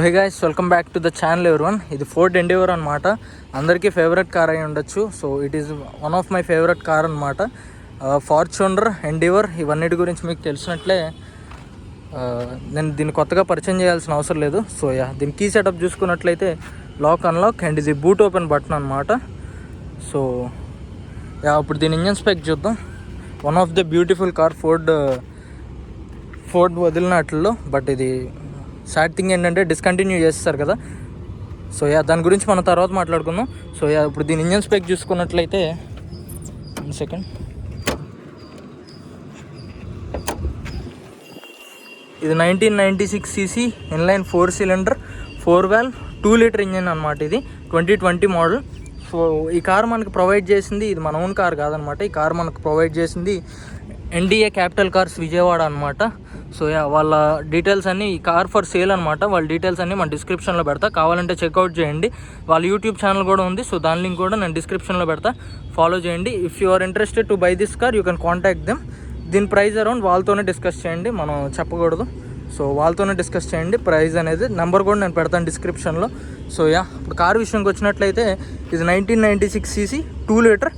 Hey guys, welcome back to the channel everyone. ఇది Ford endeavour అనమాట. అందరికీ favourite car అయి ఉండొచ్చు. So it is one of my favourite car అనమాట. Fortuner, endeavour ఇవన్నిటి గురించి మీకు తెలిసినట్లే నేను దీన్ని కొత్తగా పరిచయం చేయాల్సిన అవసరం లేదు. సో దీని కీ సెటప్ చూసుకున్నట్లయితే లాక్ అన్లాక్ అండ్ ఇది బూట్ ఓపెన్ బటన్ అనమాట. సో ఇప్పుడు దీని ఇంజన్ స్పెక్ చూద్దాం. One of the beautiful car Ford వదిలినట్లో. బట్ ఇది సాడ్ థింగ్ ఏంటంటే డిస్కంటిన్యూ చేస్తారు కదా. సో దాని గురించి మనం తర్వాత మాట్లాడుకుందాం. సో ఇప్పుడు దీని ఇంజన్ స్పెక్ చూసుకున్నట్లయితే 1 సెకండ్. ఇది 1996 cc inline 4 cylinder 4 valve 2 litre engine అనమాట. ఇది 2020 మోడల్. సో ఈ కార్ మనకు ప్రొవైడ్ చేసింది, ఇది మన ఓన్ కార్ కాదనమాట. ఈ కార్ మనకు ప్రొవైడ్ చేసింది ఎన్డీఏ క్యాపిటల్ కార్స్ విజయవాడ అనమాట. సో వాళ్ళ డీటెయిల్స్ అన్నీ, ఈ కార్ ఫర్ సేల్ అనమాట. వాళ్ళ డీటెయిల్స్ అన్నీ మన డిస్క్రిప్షన్లో పెడతా, కావాలంటే చెక్అవుట్ చేయండి. వాళ్ళ యూట్యూబ్ ఛానల్ కూడా ఉంది. సో దాని లింక్ కూడా నేను డిస్క్రిప్షన్లో పెడతా, ఫాలో చేయండి. If you are interested to buy this car you can contact them. దీని ప్రైస్ అరౌండ్ వాళ్ళతోనే డిస్కస్ చేయండి, మనం చెప్పకూడదు. సో వాళ్ళతోనే డిస్కస్ చేయండి ప్రైస్ అనేది. నెంబర్ కూడా నేను పెడతాను డిస్క్రిప్షన్లో. సో ఇప్పుడు కార్ విషయంకి వచ్చినట్లయితే ఇది 1996 cc 2 litre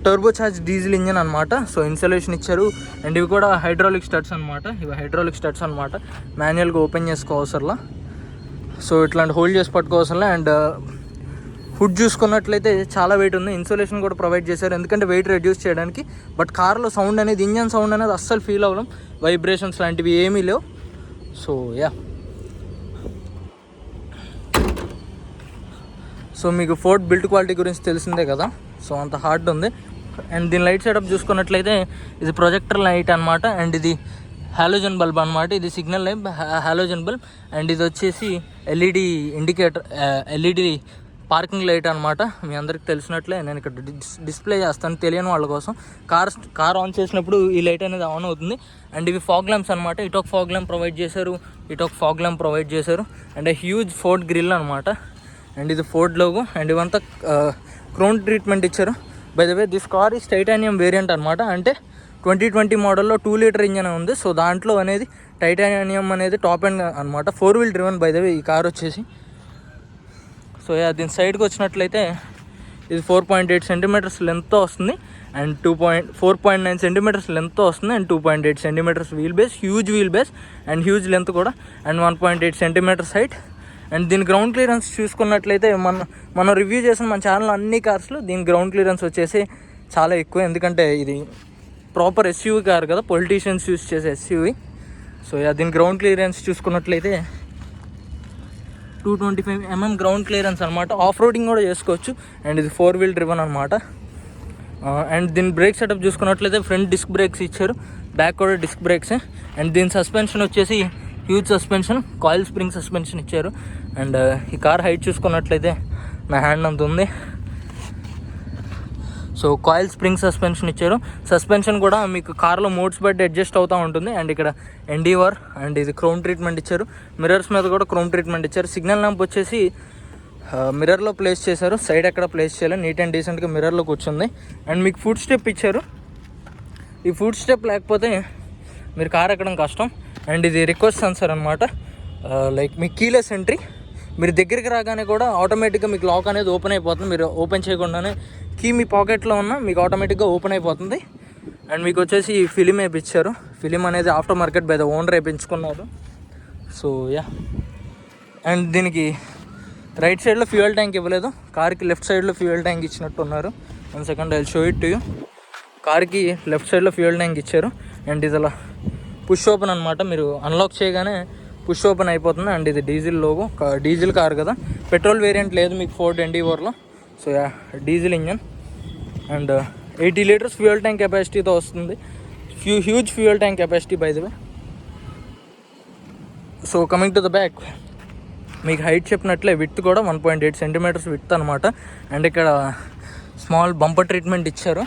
turbo charge diesel engine అనమాట. సో ఇన్సలేషన్ ఇచ్చారు అండ్ ఇవి కూడా హైడ్రాలిక్ స్టడ్స్ అనమాట. ఇవి హైడ్రాలిక్ స్టడ్స్ అనమాట, మాన్యువల్గా ఓపెన్ చేసుకోవసరలా. సో ఇట్లాంటి హోల్డ్ చేసి పట్టుకోవసరలా. అండ్ హుడ్ చూసుకున్నట్లయితే చాలా వెయిట్ ఉంది. ఇన్సులేషన్ కూడా ప్రొవైడ్ చేశారు ఎందుకంటే వెయిట్ రెడ్యూస్ చేయడానికి. బట్ కార్లో సౌండ్ అనేది, ఇంజన్ సౌండ్ అనేది అస్సలు ఫీల్ అవ్వడం, వైబ్రేషన్స్ లాంటివి ఏమీ లేవు. సో మీకు ఫోర్డ్ బిల్డ్ క్వాలిటీ గురించి తెలిసిందే కదా. సో అంత హార్డ్ ఉంది. అండ్ దీని లైట్ సెటప్ చూసుకున్నట్లయితే ఇది ప్రొజెక్టర్ లైట్ అనమాట. అండ్ ఇది హాలోజన్ బల్బ్ అనమాట. ఇది signal light halogen bulb. And ఇది వచ్చేసి LED indicator, LED parking light అనమాట. మీ అందరికి తెలిసినట్లే నేను ఇక్కడ డిస్ప్లే చేస్తాను తెలియని వాళ్ళ కోసం. కార్ ఆన్ చేసినప్పుడు ఈ లైట్ అనేది ఆన్ అవుతుంది. అండ్ ఇవి ఫాగ్ ల్యాంప్స్ అనమాట. ఇటొక ఫాగ్ ల్యాంప్ ప్రొవైడ్ చేశారు, ఇటొక ఫాగ్ ల్యాంప్ ప్రొవైడ్ చేశారు. అండ్ హ్యూజ్ ఫోర్డ్ గ్రిల్ అనమాట. అండ్ ఇది ఫోర్డ్ లోగో. అండ్ ఇవంతా క్రోమ్ ట్రీట్మెంట్ ఇచ్చారు. By the way this car is titanium variant అనమాట. అంటే 2020 మోడల్లో 2 లీటర్ ఇంజన్ ఉంది. సో దాంట్లో అనేది టైటానియం అనేది టాప్ ఎండ్ అనమాట. 4 wheel driven by the way ఈ కార్ వచ్చేసి. సో దీని సైడ్కి వచ్చినట్లయితే ఇది 4.8 సెంటీమీటర్స్ లెంత్తో వస్తుంది అండ్ 4.9 సెంటీమీటర్స్ లెంత్తో వస్తుంది and 2.8 centimetres wheel base, huge wheel base and huge length కూడా. And 1.8 centimetres height. అండ్ దీని గ్రౌండ్ క్లియరెన్స్ చూసుకున్నట్లయితే మనం రివ్యూ చేసిన మన ఛానల్లో అన్ని కార్స్లో దీని గ్రౌండ్ క్లియరెన్స్ వచ్చేసి చాలా ఎక్కువ. ఎందుకంటే ఇది ప్రాపర్ ఎస్యూవీ కార్ కదా, పొలిటీషియన్స్ యూస్ చేసే ఎస్యూవీ. సో దీని గ్రౌండ్ క్లియరెన్స్ చూసుకున్నట్లయితే 225 mm గ్రౌండ్ క్లియరెన్స్ అనమాట. ఆఫ్ రోడింగ్ కూడా చేసుకోవచ్చు. అండ్ ఇది 4 wheel డ్రివన్ అనమాట. అండ్ దీని బ్రేక్ సెటప్ చూసుకున్నట్లయితే ఫ్రంట్ డిస్క్ బ్రేక్స్ ఇచ్చారు, బ్యాక్ కూడా డిస్క్ బ్రేక్స్. అండ్ దీని సస్పెన్షన్ వచ్చేసి huge suspension, coil spring suspension ఇచ్చారు. అండ్ ఈ కార్ హైట్ చూసుకున్నట్లయితే నా హ్యాండ్ అంత ఉంది. సో కాయిల్ స్ప్రింగ్ సస్పెన్షన్ ఇచ్చారు. సస్పెన్షన్ కూడా మీకు కార్లో మోడ్స్ బట్టి అడ్జస్ట్ అవుతూ ఉంటుంది. అండ్ ఇక్కడ ఎండీవర్ అండ్ ఇది క్రోమ్ ట్రీట్మెంట్ ఇచ్చారు. మిర్రర్స్ మీద కూడా క్రోమ్ ట్రీట్మెంట్ ఇచ్చారు. సిగ్నల్ ల్యాంప్ వచ్చేసి మిర్రర్లో ప్లేస్ చేశారు, సైడ్ ఎక్కడ ప్లేస్ చేయాలి, నీట్ అండ్ డీసెంట్గా మిర్రర్లో కూర్చుంది. అండ్ మీకు ఫుడ్ స్టెప్ ఇచ్చారు. ఈ ఫుడ్ స్టెప్ లేకపోతే మీరు కార్ ఎక్కడం కష్టం. అండ్ ఇది రిక్వెస్ట్ సెన్సర్ అనమాట. లైక్ మీ కీలెస్ ఎంట్రీ, మీరు దగ్గరికి రాగానే కూడా ఆటోమేటిక్గా మీకు లాక్ అనేది ఓపెన్ అయిపోతుంది. మీరు ఓపెన్ చేయకుండానే కీ మీ పాకెట్లో ఉన్న మీకు ఆటోమేటిక్గా ఓపెన్ అయిపోతుంది. అండ్ మీకు వచ్చేసి ఫిలిం వేయించారు. ఫిలిం అనేది after market by the owner వేయించుకున్నారు. సో అండ్ దీనికి రైట్ సైడ్లో ఫ్యూయల్ ట్యాంక్ ఇవ్వలేదు, కార్కి లెఫ్ట్ సైడ్లో ఫ్యూయల్ ట్యాంక్ ఇచ్చినట్టు ఉన్నారు. 1 second, I show it to you. కార్కి లెఫ్ట్ సైడ్లో ఫ్యూయల్ ట్యాంక్ ఇచ్చారు. అండ్ ఇది అలా పుష్ ఓపెన్ అనమాట. మీరు అన్లాక్ చేయగానే పుష్ ఓపెన్ అయిపోతుంది. అండ్ ఇది డీజిల్ లోగో, డీజిల్ కార్ కదా, పెట్రోల్ వేరియంట్ లేదు మీకు ఫోర్డ్ ఎండీవర్లో. So diesel engine. And 80 litres fuel tank కెపాసిటీతో వస్తుంది. Huge fuel tank capacity by the way. So coming to the back, మీకు హైట్ చెప్పినట్లే విడ్త్ కూడా 1.8 సెంటీమీటర్స్ విడ్త్ అనమాట. అండ్ ఇక్కడ స్మాల్ బంపర్ ట్రీట్మెంట్ ఇచ్చారు.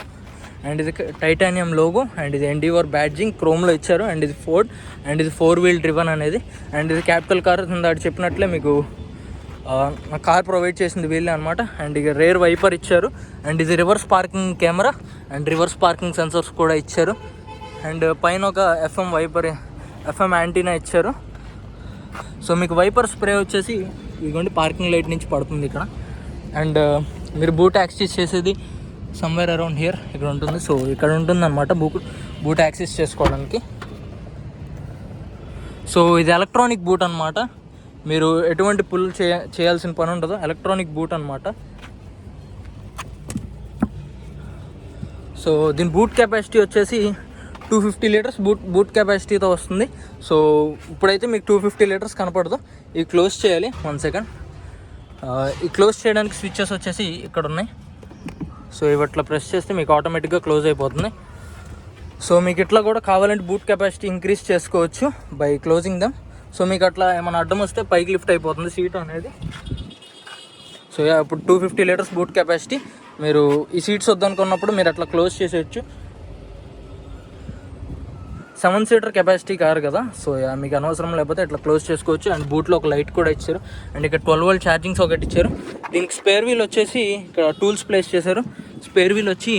అండ్ ఇది టైటానియం లోగో. అండ్ ఇది endeavour badging క్రోమ్లో ఇచ్చారు. అండ్ ఇది ఫోర్డ్. అండ్ ఇది 4 wheel డ్రివన్ అనేది. అండ్ ఇది క్యాపిటల్ కార్ దాటి చెప్పినట్లే మీకు కార్ ప్రొవైడ్ చేసింది వీళ్ళే అనమాట. అండ్ ఇక రేర్ వైపర్ ఇచ్చారు. అండ్ ఇది reverse parking camera and reverse parking sensors కూడా ఇచ్చారు. అండ్ పైన ఒక ఎఫ్ఎం యాంటీనా ఇచ్చారు. సో మీకు వైపర్ స్ప్రే వచ్చేసి ఇదిగోండి పార్కింగ్ లైట్ నుంచి పడుతుంది ఇక్కడ. అండ్ మీరు బూట్ యాక్సెస్ చేసేది సమ్వేర్ అరౌండ్ హియర్ ఇక్కడ ఉంటుంది. సో ఇక్కడ ఉంటుందన్నమాట బూట్ యాక్సెస్ చేసుకోవడానికి. సో ఇది ఎలక్ట్రానిక్ బూట్ అనమాట, మీరు ఎటువంటి పుల్ చేయాల్సిన పని ఉండదు, ఎలక్ట్రానిక్ బూట్ అనమాట. సో దీని బూట్ కెపాసిటీ వచ్చేసి 250 లీటర్స్ బూట్ కెపాసిటీతో వస్తుంది. సో ఇప్పుడైతే మీకు 250 లీటర్స్ కనపడదు. ఇవి క్లోజ్ చేయాలి. 1 సెకండ్. ఈ క్లోజ్ చేయడానికి స్విచ్చెస్ వచ్చేసి ఇక్కడ ఉన్నాయి. సో ఇవి అట్లా ప్రెస్ చేస్తే మీకు ఆటోమేటిక్గా క్లోజ్ అయిపోతుంది. సో మీకు ఇట్లా కూడా కావాలంటే బూట్ కెపాసిటీ ఇంక్రీజ్ చేసుకోవచ్చు బై క్లోజింగ్ దమ్. సో మీకు అట్లా ఏమైనా అడ్డం వస్తే పైకి లిఫ్ట్ అయిపోతుంది సీట్ అనేది. సో ఇప్పుడు 250 లీటర్స్ బూట్ కెపాసిటీ. మీరు ఈ సీట్స్ వద్దనుకున్నప్పుడు మీరు అట్లా క్లోజ్ చేసేయచ్చు. 7 సీటర్ కెపాసిటీ కారు కదా, సో మీకు అనవసరం లేకపోతే ఇట్లా క్లోజ్ చేసుకోవచ్చు. అండ్ బూట్లో ఒక లైట్ కూడా ఇచ్చారు. అండ్ ఇక్కడ 12 వోల్ట్ ఛార్జింగ్ సాకెట్ ఇచ్చారు. దీనికి స్పేర్ వీల్ వచ్చేసి ఇక్కడ టూల్స్ ప్లేస్ చేశారు. స్పేర్ వీల్ వచ్చి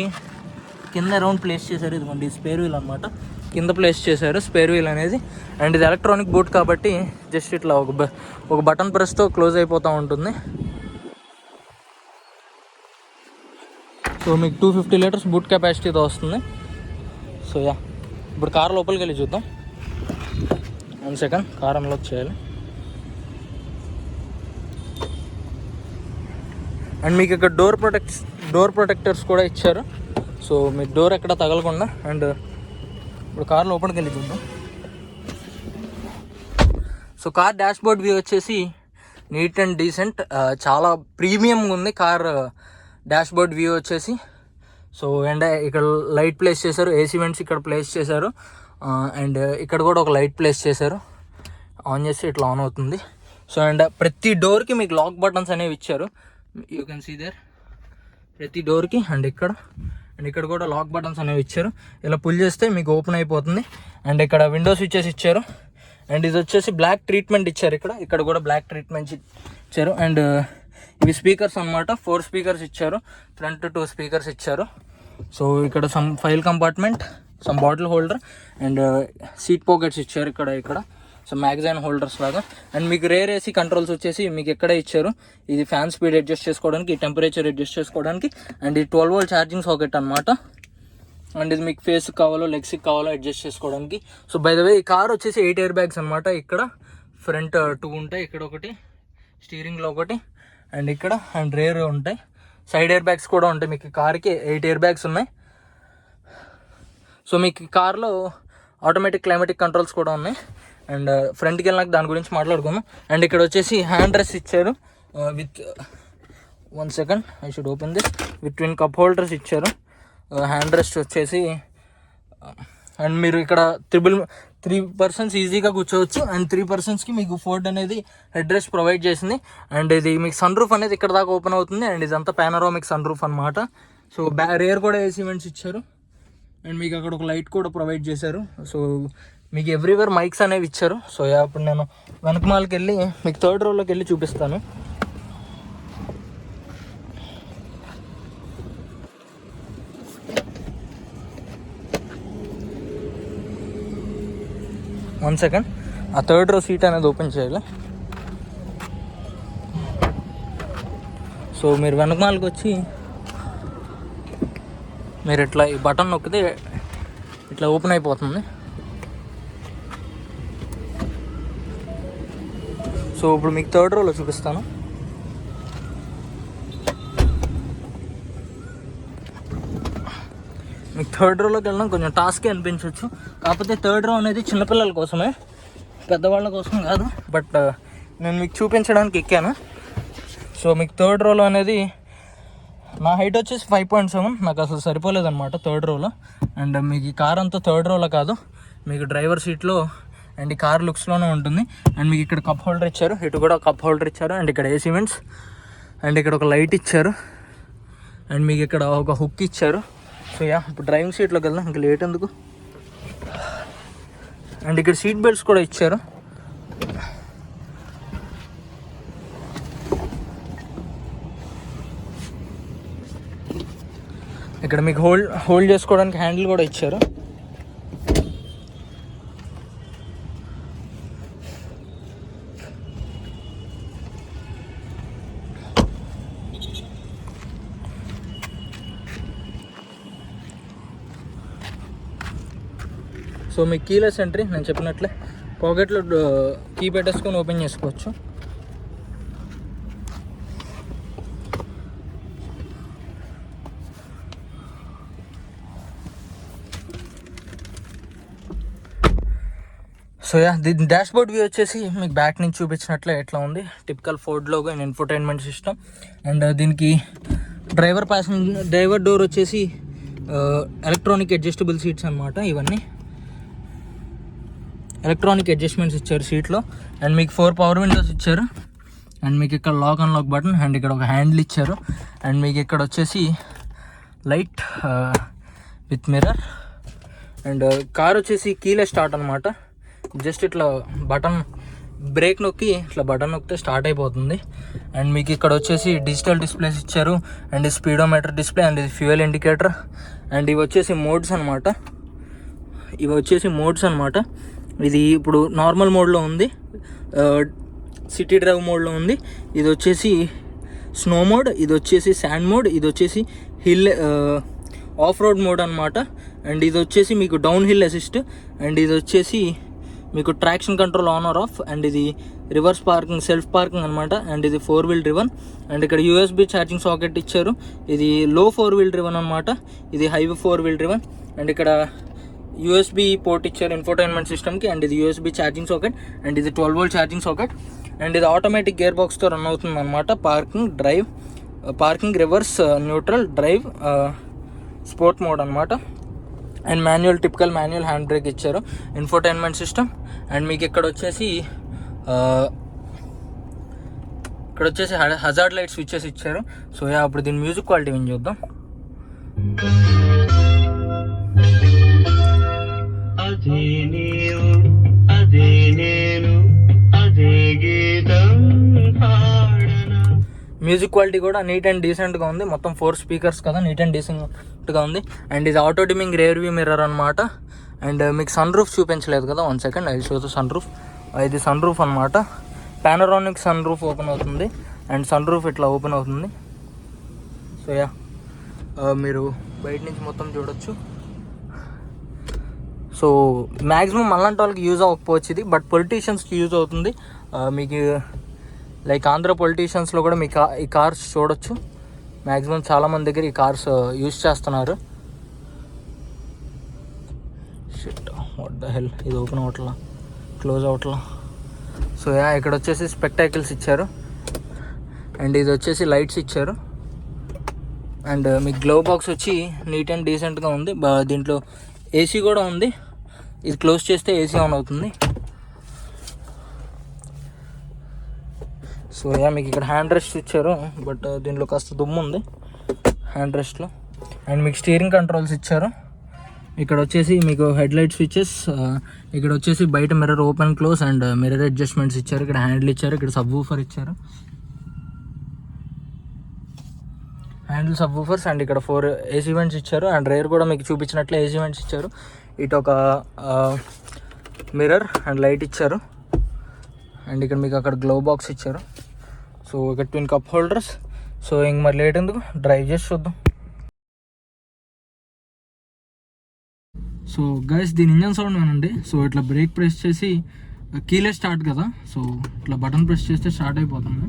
కింద రౌండ్ ప్లేస్ చేశారు. ఇదిగోండి స్పేర్ వీల్ అనమాట, కింద ప్లేస్ చేశారు స్పేర్ వీల్ అనేది. అండ్ ఇది ఎలక్ట్రానిక్ బూట్ కాబట్టి జస్ట్ ఇట్లా ఒక బటన్ ప్రెస్తో క్లోజ్ అయిపోతూ ఉంటుంది. సో మీకు 250 లీటర్స్ బూట్ కెపాసిటీతో వస్తుంది. సో ఇప్పుడు కార్ లోపలికి వెళ్ళి చూద్దాం. 1 సెకండ్, కార్ అన్లాక్ చేయాలి. అండ్ మీకు ఇక్కడ డోర్ ప్రొటెక్టర్స్ కూడా ఇచ్చారు. సో మీకు డోర్ ఎక్కడ తగలకుండా. అండ్ ఇప్పుడు కార్ లోపలికి వెళ్ళి చూద్దాం. So car dash board view వచ్చేసి నీట్ అండ్ డీసెంట్, చాలా ప్రీమియంగా ఉంది కార్ డాష్ బోర్డ్ వ్యూ వచ్చేసి. సో అండ్ ఇక్కడ లైట్ ప్లేస్ చేశారు, ఏసీ వెంట్స్ ఇక్కడ ప్లేస్ చేశారు. అండ్ ఇక్కడ కూడా ఒక లైట్ ప్లేస్ చేశారు. ఆన్ చేస్తే ఇట్లా ఆన్ అవుతుంది. సో అండ్ ప్రతి డోర్కి మీకు లాక్ బటన్స్ అనేవి ఇచ్చారు. యూ కెన్ సీ దేర్ ప్రతి డోర్కి. అండ్ ఇక్కడ కూడా లాక్ బటన్స్ అనేవి ఇచ్చారు. ఇలా పుల్ చేస్తే మీకు ఓపెన్ అయిపోతుంది. అండ్ ఇక్కడ విండో స్విచెస్ ఇచ్చారు. అండ్ ఇది వచ్చేసి బ్లాక్ ట్రీట్మెంట్ ఇచ్చారు. ఇక్కడ కూడా బ్లాక్ ట్రీట్మెంట్ ఇచ్చారు. అండ్ ఇవి స్పీకర్స్ అనమాట, 4 స్పీకర్స్ ఇచ్చారు. ఫ్రంట్ 2 స్పీకర్స్ ఇచ్చారు. సో ఇక్కడ some file compartment, some bottle holder and seat pockets ఇచ్చారు ఇక్కడ. సో మ్యాగజైన్ హోల్డర్స్ లాగా. అండ్ మీకు రేర్ ఏసీ కంట్రోల్స్ వచ్చేసి మీకు ఎక్కడే ఇచ్చారు. ఇది ఫ్యాన్ స్పీడ్ అడ్జస్ట్ చేసుకోవడానికి, టెంపరేచర్ అడ్జస్ట్ చేసుకోవడానికి. అండ్ ఇది 12 వోల్ట్ ఛార్జింగ్ సాకెట్ అనమాట. అండ్ ఇది మీకు ఫేస్కి కావాలో లెగ్స్కి కావాలో అడ్జస్ట్ చేసుకోవడానికి. సో బై ద వే ఈ కార్ వచ్చేసి 8 ఎయిర్ బ్యాగ్స్ అనమాట. ఇక్కడ ఫ్రంట్ 2 ఉంటాయి, ఇక్కడ ఒకటి, స్టీరింగ్లో ఒకటి, అండ్ ఇక్కడ అండ్ రేర్ ఉంటాయి. సైడ్ ఎయిర్ బ్యాగ్స్ కూడా ఉంటాయి. మీకు కార్కి 8 ఎయిర్ బ్యాగ్స్ ఉన్నాయి. సో మీకు కార్లో ఆటోమేటిక్ క్లైమేటిక్ కంట్రోల్స్ కూడా ఉన్నాయి. అండ్ ఫ్రంట్కి వెళ్ళినాక దాని గురించి మాట్లాడుకుందాం. అండ్ ఇక్కడ వచ్చేసి హ్యాండ్ రెస్ట్ ఇచ్చారు with 1 second, I should open this, with twin cup holders ఇచ్చారు. హ్యాండ్ రెస్ట్ వచ్చేసి. అండ్ మీరు ఇక్కడ 3 పర్సన్స్ ఈజీగా కూర్చోవచ్చు. అండ్ 3 పర్సన్స్కి మీకు ఫోర్డ్ అనేది హెడ్ రెస్ట్ ప్రొవైడ్ చేసింది. అండ్ ఇది మీకు సన్ రూఫ్ అనేది ఇక్కడ దాకా ఓపెన్ అవుతుంది. అండ్ ఇదంతా పానోరామిక్ సన్ రూఫ్ అనమాట. సో రేర్ కూడా ఏసీ వెంట్స్ ఇచ్చారు. అండ్ మీకు అక్కడ ఒక లైట్ కూడా ప్రొవైడ్ చేశారు. సో మీకు ఎవ్రీవేర్ మైక్స్ అనేవి ఇచ్చారు. సో ఇప్పుడు నేను వెనకమాలకి వెళ్ళి మీకు 3rd రోలోకి వెళ్ళి చూపిస్తాను. వన్ సెకండ్, ఆ 3rd రో సీట్ అనేది ఓపెన్ చేయాలి. సో మీరు వెనకమాలకి వచ్చి మీరు ఇట్లా ఈ బటన్ నొక్కితే ఇట్లా ఓపెన్ అయిపోతుంది. సో ఇప్పుడు మీకు 3rd రోలో చూపిస్తాను. మీకు 3rd రోలోకి వెళ్ళడం కొంచెం టాస్కే అనిపించవచ్చు. కాకపోతే 3rd రో అనేది చిన్నపిల్లల కోసమే, పెద్దవాళ్ళ కోసం కాదు. బట్ నేను మీకు చూపించడానికి ఎక్కాను. సో మీకు 3rd రోలో అనేది నా హైట్ వచ్చేసి 5.7, నాకు అసలు సరిపోలేదన్నమాట 3rd రోలో. అండ్ మీకు ఈ కార్ అంతా 3rd రోలో కాదు, మీకు డ్రైవర్ సీట్లో అండ్ ఈ కార్ లుక్స్లోనే ఉంటుంది. అండ్ మీకు ఇక్కడ కప్ హోల్డర్ ఇచ్చారు, ఇటు కూడా కప్ హోల్డర్ ఇచ్చారు. అండ్ ఇక్కడ ఏసీ వెంట్స్, అండ్ ఇక్కడ ఒక లైట్ ఇచ్చారు. అండ్ మీకు ఇక్కడ ఒక హుక్ ఇచ్చారు. సో ఇప్పుడు డ్రైవింగ్ సీట్లోకి వెళ్దాం, ఇంకా లేట్ ఎందుకు. అండ్ ఇక్కడ సీట్ బెల్ట్స్ కూడా ఇచ్చారు. ఇక్కడ మీకు హోల్డ్ చేసుకోవడానికి హ్యాండిల్ కూడా ఇచ్చారు. సో మీకు కీలెస్ ఎంట్రీ నేను చెప్పినట్లే పాకెట్లో కీ పెట్టేసుకొని ఓపెన్ చేసుకోవచ్చు. సో దీని డాష్ బోర్డ్ వ్యూ వచ్చేసి మీకు బ్యాక్ నుంచి చూపించినట్లే ఎట్లా ఉంది, typical Ford logo and infotainment system. And దీనికి డ్రైవర్ డోర్ వచ్చేసి ఎలక్ట్రానిక్ అడ్జస్టబుల్ సీట్స్ అనమాట. ఇవన్నీ ఎలక్ట్రానిక్ అడ్జస్ట్మెంట్స్ ఇచ్చారు సీట్లో. అండ్ మీకు 4 పవర్ విండోస్ ఇచ్చారు. అండ్ మీకు ఇక్కడ లాక్ అన్లాక్ బటన్ అండ్ ఇక్కడ ఒక హ్యాండిల్ ఇచ్చారు. అండ్ మీకు ఇక్కడ వచ్చేసి light with mirror. And car వచ్చేసి కీలెస్ స్టార్ట్ అనమాట. జస్ట్ ఇట్లా బటన్ బ్రేక్ నొక్కి ఇట్లా బటన్ నొక్కితే స్టార్ట్ అయిపోతుంది. అండ్ మీకు ఇక్కడ వచ్చేసి డిజిటల్ డిస్ప్లేస్ ఇచ్చారు. అండ్ స్పీడోమీటర్ డిస్ప్లే అండ్ ఇది ఫ్యూయల్ ఇండికేటర్. అండ్ ఇవి వచ్చేసి మోడ్స్ అనమాట. ఇది ఇప్పుడు నార్మల్ మోడ్లో ఉంది, సిటీ డ్రైవ్ మోడ్లో ఉంది. ఇది వచ్చేసి స్నో మోడ్, ఇది వచ్చేసి శాండ్ మోడ్, ఇది వచ్చేసి హిల్ ఆఫ్ రోడ్ మోడ్ అనమాట. అండ్ ఇది వచ్చేసి మీకు డౌన్ హిల్ అసిస్ట్. అండ్ ఇది వచ్చేసి మీకు traction control on or off. And ఇది రివర్స్ పార్కింగ్, సెల్ఫ్ పార్కింగ్ అనమాట. అండ్ ఇది 4 వీల్ డ్రివన్. అండ్ ఇక్కడ USB ఛార్జింగ్ సాకెట్ ఇచ్చారు. ఇది లో 4 వీల్ డ్రివన్ అనమాట, ఇది హై 4 వీల్ డ్రివన్. అండ్ ఇక్కడ USB పోర్ట్ ఇచ్చారు ఇన్ఫోటైన్మెంట్ సిస్టమ్కి. అండ్ ఇది USB ఛార్జింగ్ సాకెట్. అండ్ ఇది 12 వోల్ట్ ఛార్జింగ్ సాకెట్. అండ్ ఇది ఆటోమేటిక్ గేర్ బాక్స్తో రన్ అవుతుంది అనమాట. Parking reverse neutral drive sport mode అనమాట. And typical manual hand brake ఇచ్చారు, ఇన్ఫోటైన్మెంట్ సిస్టమ్. అండ్ మీకు ఇక్కడ వచ్చేసి హజార్డ్ లైట్ స్విచెస్ ఇచ్చారు. సో అప్పుడు దీని మ్యూజిక్ క్వాలిటీ ఏం చూద్దాం. అదే నీవు అదే నేను అదే గీతం పాడనా. మ్యూజిక్ క్వాలిటీ కూడా నీట్ అండ్ డీసెంట్గా ఉంది. మొత్తం 4 స్పీకర్స్ కదా, నీట్ అండ్ డీసెంట్గా ఉంది. అండ్ ఇది auto dimming rear view mirror అనమాట. అండ్ మీకు సన్ రూఫ్ చూపించలేదు కదా, 1 second I show the sun roof. ఇది సన్ రూఫ్ అనమాట. పానరామిక్ సన్ రూఫ్ ఓపెన్ అవుతుంది. అండ్ సన్ రూఫ్ ఇట్లా ఓపెన్ అవుతుంది. సో మీరు బయట నుంచి మొత్తం చూడొచ్చు. సో మ్యాక్సిమం మళ్ళంటి వాళ్ళకి యూజ్ అవ్వకపోవచ్చు ఇది, బట్ పొలిటీషియన్స్కి యూజ్ అవుతుంది. మీకు లైక్ ఆంధ్ర పొలిటీషియన్స్లో కూడా మీకు ఈ కార్స్ చూడొచ్చు. మ్యాక్సిమం చాలామంది దగ్గర ఈ కార్స్ యూజ్ చేస్తున్నారు. షిట్, వాట్ ద హెల్, ఇది ఓపెన్ అవట్లా, క్లోజ్ అవట్లా. సో ఇక్కడ వచ్చేసి స్పెక్టాకిల్స్ ఇచ్చారు. అండ్ ఇది వచ్చేసి లైట్స్ ఇచ్చారు. అండ్ మీకు గ్లో బాక్స్ వచ్చి నీట్ అండ్ డీసెంట్గా ఉంది. దీంట్లో ఏసీ కూడా ఉంది. ఇది క్లోజ్ చేస్తే ఏసీ ఆన్ అవుతుంది. సో మీకు ఇక్కడ హ్యాండ్ రెస్ట్ ఇచ్చారు, బట్ దీంట్లో కాస్త దుమ్ము ఉంది హ్యాండ్ రెస్ట్లో. అండ్ మీకు స్టీరింగ్ కంట్రోల్స్ ఇచ్చారు. ఇక్కడ వచ్చేసి మీకు హెడ్ లైట్ స్విచెస్, ఇక్కడ వచ్చేసి బయట mirror open close and mirror adjustments ఇచ్చారు. ఇక్కడ హ్యాండిల్ ఇచ్చారు, ఇక్కడ సబ్ వూఫర్ ఇచ్చారు, హ్యాండిల్ సబ్ వూఫర్స్. అండ్ ఇక్కడ 4 AC వెంట్స్ ఇచ్చారు. అండ్ రేర్ కూడా మీకు చూపించినట్లే AC వెంట్స్ ఇచ్చారు. ఇటు ఒక మిర్రర్ అండ్ లైట్ ఇచ్చారు. అండ్ ఇక్కడ మీకు అక్కడ గ్లో బాక్స్ ఇచ్చారు. సో ఇక్కడ ట్విన్ కప్ హోల్డర్స్. సో ఇంక మరి లేట్ ఎందుకు, డ్రైవ్ చేసి చూద్దాం. సో గైస్ దీని ఇంజన్ సౌండ్ వినండి. సో ఇట్లా బ్రేక్ ప్రెస్ చేసి కీలెస్ స్టార్ట్ కదా, సో ఇట్లా బటన్ ప్రెస్ చేస్తే స్టార్ట్ అయిపోతుంది.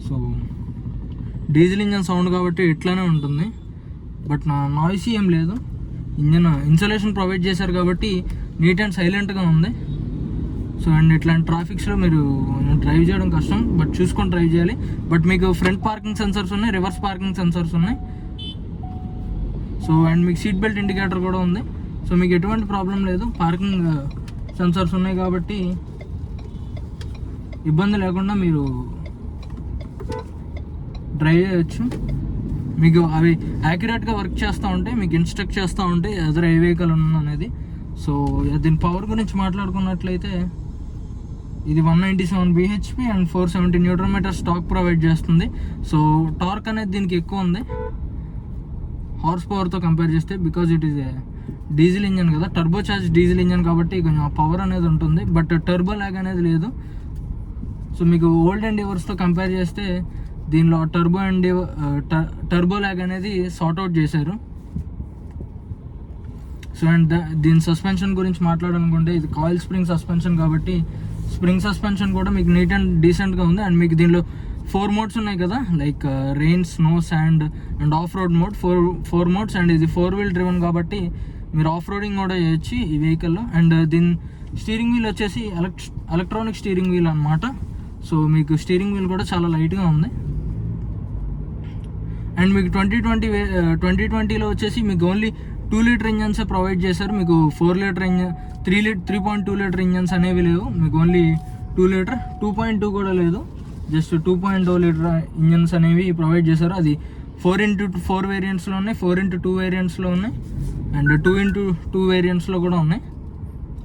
సో డీజిల్ ఇంజన్ సౌండ్ కాబట్టి ఇట్లానే ఉంటుంది, బట్ నాయిస్ ఏం లేదు. ఇంజన్ ఇన్సులేషన్ ప్రొవైడ్ చేశారు కాబట్టి నీట్ అండ్ సైలెంట్గా ఉంది. సో అండ్ ఇట్లాంటి ట్రాఫిక్స్లో మీరు డ్రైవ్ చేయడం కష్టం, బట్ చూసుకొని డ్రైవ్ చేయాలి. బట్ మీకు ఫ్రంట్ పార్కింగ్ సెన్సర్స్ ఉన్నాయి, రివర్స్ పార్కింగ్ సెన్సర్స్ ఉన్నాయి. సో అండ్ మీకు సీట్ బెల్ట్ ఇండికేటర్ కూడా ఉంది. సో మీకు ఎటువంటి ప్రాబ్లం లేదు, పార్కింగ్ సెన్సర్స్ ఉన్నాయి కాబట్టి ఇబ్బంది లేకుండా మీరు డ్రైవ్ చేయొచ్చు. మీకు అవి యాక్యురేట్గా వర్క్ చేస్తూ ఉంటాయి, మీకు ఇన్స్ట్రక్ట్ చేస్తూ ఉంటాయి ఎదురు ఏ వెహికల్ ఉన్న అనేది. సో దీని పవర్ గురించి మాట్లాడుకున్నట్లయితే ఇది 197 bhp and 470 Nm stock provide చేస్తుంది. సో టార్క్ అనేది దీనికి ఎక్కువ ఉంది హార్స్ పవర్తో కంపేర్ చేస్తే, because it is diesel engine కదా, టర్బో చార్జ్ డీజిల్ ఇంజన్ కాబట్టి కొంచెం పవర్ అనేది ఉంటుంది, బట్ టర్బో ల్యాగ్ అనేది లేదు. సో మీకు ఓల్డ్ ఎండీవర్స్తో కంపేర్ చేస్తే దీనిలో టర్బో ల్యాగ్ అనేది సార్ట్ అవుట్ చేశారు. సో అండ్ దీని సస్పెన్షన్ గురించి మాట్లాడాలనుకుంటే ఇది కాయిల్ స్ప్రింగ్ సస్పెన్షన్ కాబట్టి స్ప్రింగ్ సస్పెన్షన్ కూడా మీకు నీట్ అండ్ డీసెంట్గా ఉంది. అండ్ మీకు దీనిలో 4 మోడ్స్ ఉన్నాయి కదా, like rain, snow, sand and of road mode, 4 modes. And ఇది 4-wheel డ్రివెన్ కాబట్టి మీరు ఆఫ్ రోడింగ్ కూడా చేయొచ్చు ఈ వెహికల్లో. అండ్ దీని స్టీరింగ్ వీల్ వచ్చేసి ఎలక్ట్రానిక్ స్టీరింగ్ వీల్ అనమాట. సో మీకు స్టీరింగ్ వీల్ కూడా చాలా లైట్గా ఉంది. అండ్ మీకు 2020లో వచ్చేసి మీకు ఓన్లీ 2 లీటర్ ఇంజన్సే ప్రొవైడ్ చేశారు. మీకు 4 లీటర్ ఇంజన్, 3.2 లీటర్ ఇంజన్స్ అనేవి లేవు. మీకు ఓన్లీ 2 లీటర్, 2.2 కూడా లేదు, జస్ట్ 2.0 లీటర్ ఇంజన్స్ అనేవి ప్రొవైడ్ చేశారు. అది 4x4 వేరియంట్స్లో ఉన్నాయి, 4x2 వేరియంట్స్లో ఉన్నాయి, అండ్ 2x2 వేరియంట్స్లో కూడా ఉన్నాయి.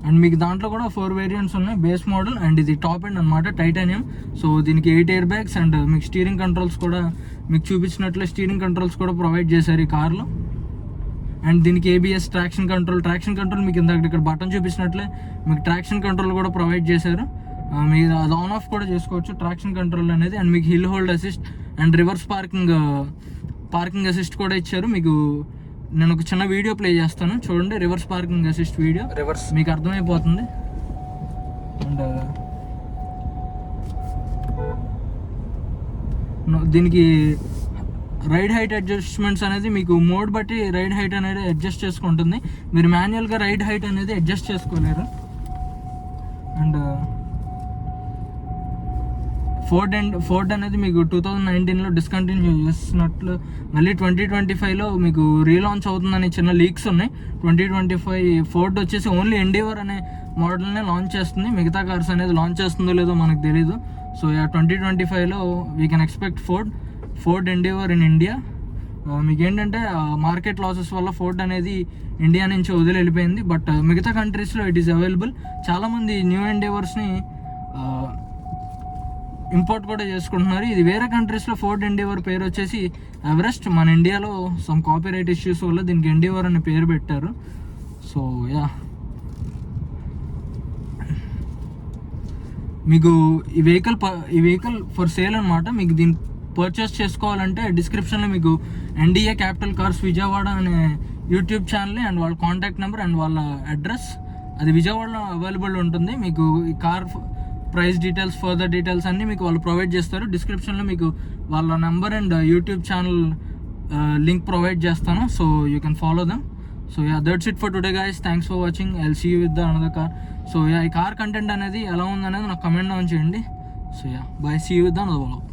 అండ్ మీకు దాంట్లో కూడా 4 వేరియంట్స్ ఉన్నాయి బేస్ మోడల్. అండ్ ఇది టాప్ ఎండ్ అనమాట, టైటానియం. సో దీనికి 8 ఎయిర్ బ్యాగ్స్ అండ్ మీకు స్టీరింగ్ కంట్రోల్స్ కూడా మీకు చూపించినట్లే స్టీరింగ్ కంట్రోల్స్ కూడా ప్రొవైడ్ చేశారు ఈ కార్లో. అండ్ దీనికి ABS ట్రాక్షన్ కంట్రోల్ మీకు ఇందాక ఇక్కడ బటన్ చూపించినట్లే మీకు ట్రాక్షన్ కంట్రోల్ కూడా ప్రొవైడ్ చేశారు. మీరు అది ఆన్ ఆఫ్ కూడా చేసుకోవచ్చు ట్రాక్షన్ కంట్రోల్ అనేది. అండ్ మీకు hill hold assist and reverse parking assist కూడా ఇచ్చారు. మీకు నేను ఒక చిన్న వీడియో ప్లే చేస్తాను చూడండి, reverse parking assist video, reverse మీకు అర్థమైపోతుంది. అండ్ దీనికి రైడ్ హైట్ అడ్జస్ట్మెంట్స్ అనేది మీకు మోడ్ బట్టి రైడ్ హైట్ అనేది అడ్జస్ట్ చేసుకుంటుంది. మీరు మాన్యువల్గా రైడ్ హైట్ అనేది అడ్జస్ట్ చేసుకోలేరు. అండ్ ఫోర్డ్ అనేది మీకు 2019లో డిస్కంటిన్యూ చేస్తున్నట్లు మళ్ళీ 2025లో మీకు రీలాంచ్ అవుతుందని చిన్న లీక్స్ ఉన్నాయి. 2025 ఫోర్డ్ వచ్చేసి ఓన్లీ ఎండీవర్ అనే మోడల్నే లాంచ్ చేస్తుంది, మిగతా కార్స్ అనేది లాంచ్ చేస్తుందో లేదో మనకు తెలీదు. సో 2025లో we can expect Ford Endeavour in India. మీకు ఏంటంటే మార్కెట్ లాసెస్ వల్ల ఫోర్డ్ అనేది ఇండియా నుంచి వదిలి వెళ్ళిపోయింది. బట్ మిగతా కంట్రీస్లో ఇట్ ఈస్ అవైలబుల్. చాలామంది న్యూ ఎండీవర్స్ని ఇంపోర్ట్ కూడా చేసుకుంటున్నారు. ఇది వేరే కంట్రీస్లో ఫోర్డ్ ఎండీవర్ పేరు వచ్చేసి ఎవరెస్ట్. మన ఇండియాలో సమ్ కాపీరైట్ ఇష్యూస్ వల్ల దీనికి ఎండీవర్ అనే పేరు పెట్టారు. సో మీకు ఈ వెహికల్ ఫర్ సేల్ అనమాట. మీకు దీన్ని పర్చేస్ చేసుకోవాలంటే డిస్క్రిప్షన్లో మీకు NDA క్యాపిటల్ కార్స్ విజయవాడ అనే యూట్యూబ్ ఛానల్ అండ్ వాళ్ళ కాంటాక్ట్ నెంబర్ అండ్ వాళ్ళ అడ్రస్ అది విజయవాడలో అవైలబుల్ ఉంటుంది. మీకు ఈ car price details, further details అన్నీ మీకు వాళ్ళు ప్రొవైడ్ చేస్తారు. డిస్క్రిప్షన్లో మీకు వాళ్ళ number and YouTube channel link provide చేస్తాను. So you can follow them. So that's it for today guys. Thanks for watching. I'll see you with the another car. So ఈ car content అనేది ఎలా ఉందనేది నాకు కమెంట్ డౌన్ చేయండి. So bye, see you with the another vlog.